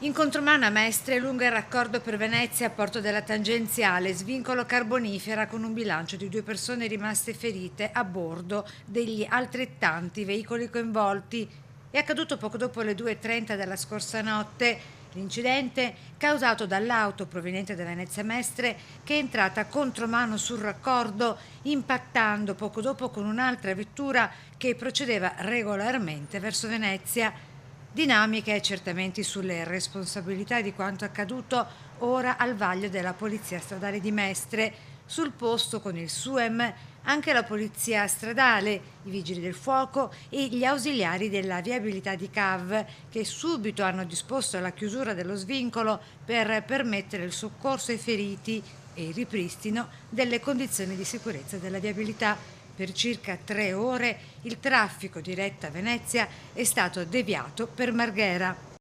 In contromano a Mestre, lungo il raccordo per Venezia a Porto della Tangenziale, svincolo carbonifera con un bilancio di 2 persone rimaste ferite a bordo degli altrettanti veicoli coinvolti. È accaduto poco dopo le 2:30 della scorsa notte. L'incidente causato dall'auto proveniente da Venezia Mestre che è entrata contromano sul raccordo, impattando poco dopo con un'altra vettura che procedeva regolarmente verso Venezia. Dinamiche e accertamenti sulle responsabilità di quanto accaduto ora al vaglio della Polizia Stradale di Mestre. Sul posto con il SUEM anche la Polizia Stradale, i Vigili del Fuoco e gli ausiliari della viabilità di CAV che subito hanno disposto la chiusura dello svincolo per permettere il soccorso ai feriti e il ripristino delle condizioni di sicurezza della viabilità. Per circa 3 ore il traffico diretto a Venezia è stato deviato per Marghera.